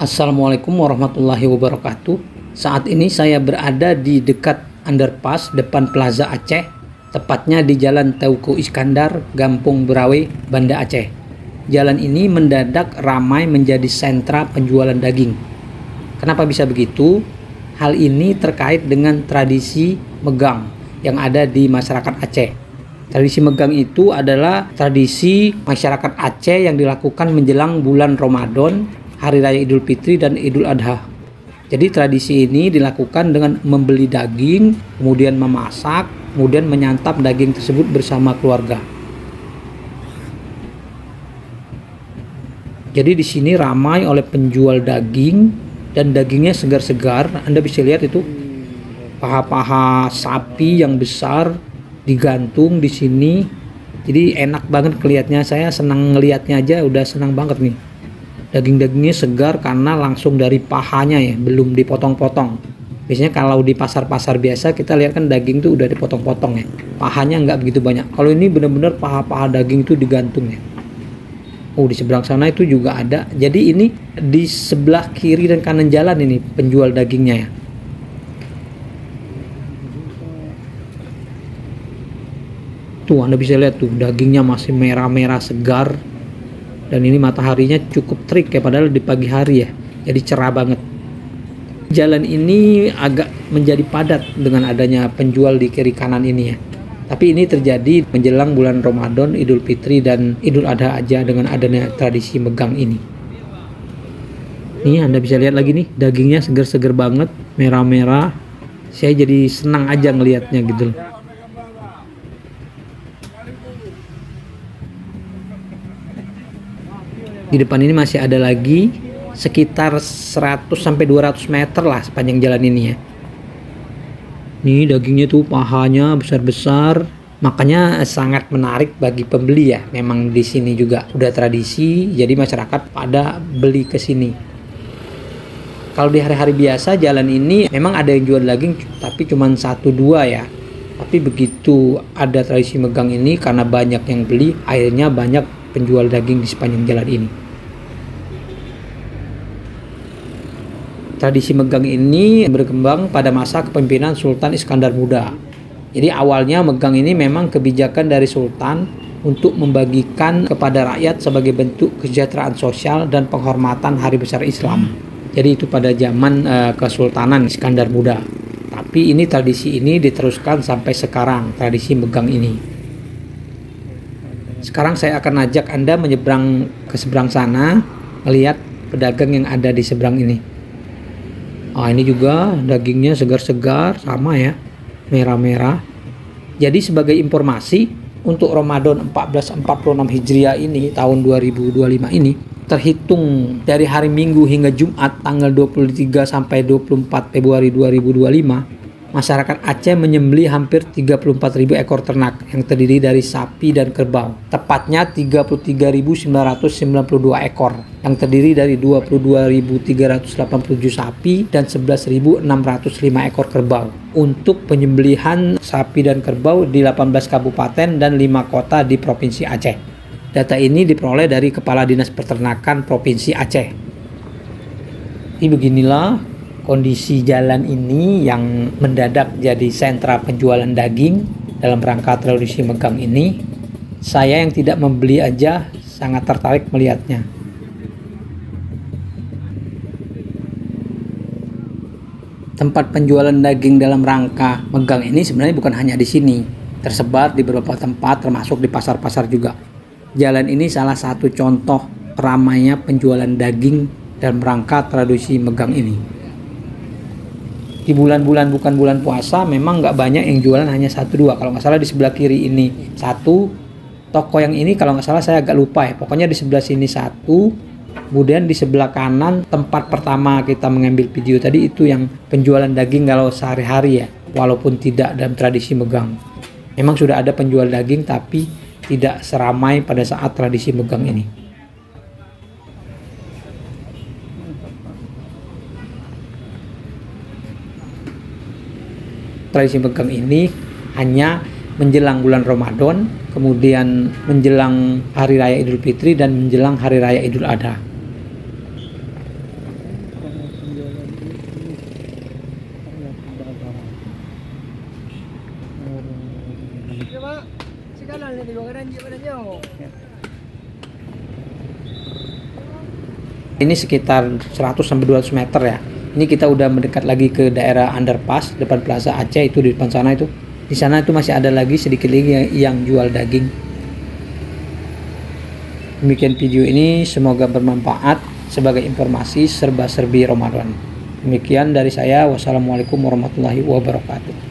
Assalamualaikum warahmatullahi wabarakatuh. Saat ini saya berada di dekat underpass depan Plaza Aceh, tepatnya di Jalan Teuku Iskandar, Gampung Berawe, Banda Aceh. Jalan ini mendadak ramai menjadi sentra penjualan daging. Kenapa bisa begitu? Hal ini terkait dengan tradisi megang yang ada di masyarakat Aceh. Tradisi megang itu adalah tradisi masyarakat Aceh yang dilakukan menjelang bulan Ramadan, Hari Raya Idul Fitri dan Idul Adha. Jadi tradisi ini dilakukan dengan membeli daging, kemudian memasak, kemudian menyantap daging tersebut bersama keluarga. Jadi di sini ramai oleh penjual daging dan dagingnya segar-segar. Anda bisa lihat itu paha-paha sapi yang besar digantung di sini. Jadi enak banget kelihatannya. Saya senang ngelihatnya aja, udah senang banget nih. Daging-dagingnya segar karena langsung dari pahanya ya, belum dipotong-potong. Biasanya kalau di pasar-pasar biasa kita lihat kan daging tuh udah dipotong-potong ya, pahanya nggak begitu banyak. Kalau ini benar-benar paha-paha daging tuh digantung ya. Oh, di seberang sana itu juga ada. Jadi ini di sebelah kiri dan kanan jalan ini penjual dagingnya ya. Tuh Anda bisa lihat tuh dagingnya masih merah-merah segar. Dan ini mataharinya cukup terik ya, padahal di pagi hari ya, jadi cerah banget. Jalan ini agak menjadi padat dengan adanya penjual di kiri kanan ini ya. Tapi ini terjadi menjelang bulan Ramadan, Idul Fitri dan Idul Adha aja dengan adanya tradisi megang ini. Nih Anda bisa lihat lagi nih, dagingnya seger-seger banget, merah-merah. Saya jadi senang aja ngelihatnya gitu. Di depan ini masih ada lagi sekitar 100-200 meter lah sepanjang jalan ini ya. Nih dagingnya tuh pahanya besar-besar, makanya sangat menarik bagi pembeli ya. Memang di sini juga udah tradisi, jadi masyarakat pada beli ke sini. Kalau di hari-hari biasa jalan ini memang ada yang jual daging, tapi cuma 1-2 ya. Tapi begitu ada tradisi megang ini, karena banyak yang beli, akhirnya banyak penjual daging di sepanjang jalan ini. Tradisi megang ini berkembang pada masa kepemimpinan Sultan Iskandar Muda. Jadi awalnya megang ini memang kebijakan dari Sultan untuk membagikan kepada rakyat sebagai bentuk kesejahteraan sosial dan penghormatan Hari Besar Islam. Jadi itu pada zaman Kesultanan Iskandar Muda. Tapi ini tradisi ini diteruskan sampai sekarang, tradisi megang ini. Sekarang saya akan ajak Anda menyeberang ke seberang sana, melihat pedagang yang ada di seberang ini. Ini juga dagingnya segar-segar, sama ya, merah-merah. Jadi sebagai informasi, untuk Ramadan 1446 Hijriah ini, tahun 2025 ini, terhitung dari hari Minggu hingga Jumat tanggal 23 sampai 24 Februari 2025, masyarakat Aceh menyembelih hampir 34.000 ekor ternak yang terdiri dari sapi dan kerbau. Tepatnya 33.992 ekor yang terdiri dari 22.387 sapi dan 11.605 ekor kerbau. Untuk penyembelihan sapi dan kerbau di 18 kabupaten dan 5 kota di Provinsi Aceh. Data ini diperoleh dari Kepala Dinas Peternakan Provinsi Aceh. Jadi beginilah kondisi jalan ini yang mendadak jadi sentra penjualan daging dalam rangka tradisi megang ini. Saya yang tidak membeli aja sangat tertarik melihatnya. Tempat penjualan daging dalam rangka megang ini sebenarnya bukan hanya di sini, tersebar di beberapa tempat termasuk di pasar-pasar juga. Jalan ini salah satu contoh ramainya penjualan daging dalam rangka tradisi megang ini. Di bulan-bulan bukan bulan puasa memang nggak banyak yang jualan, hanya 1-2. Kalau nggak salah di sebelah kiri ini satu, toko yang ini kalau nggak salah saya agak lupa ya, pokoknya di sebelah sini satu, kemudian di sebelah kanan tempat pertama kita mengambil video tadi itu yang penjualan daging kalau sehari-hari ya, walaupun tidak dalam tradisi megang. Memang sudah ada penjual daging tapi tidak seramai pada saat tradisi megang ini. Tradisi megang ini hanya menjelang bulan Ramadan, kemudian menjelang Hari Raya Idul Fitri dan menjelang Hari Raya Idul Adha. Ini sekitar 100-200 meter ya. Ini kita udah mendekat lagi ke daerah underpass depan Plaza Aceh, itu di depan sana itu. Di sana itu masih ada lagi sedikit lagi yang jual daging. Demikian video ini, semoga bermanfaat sebagai informasi serba-serbi Ramadan. Demikian dari saya. Wassalamualaikum warahmatullahi wabarakatuh.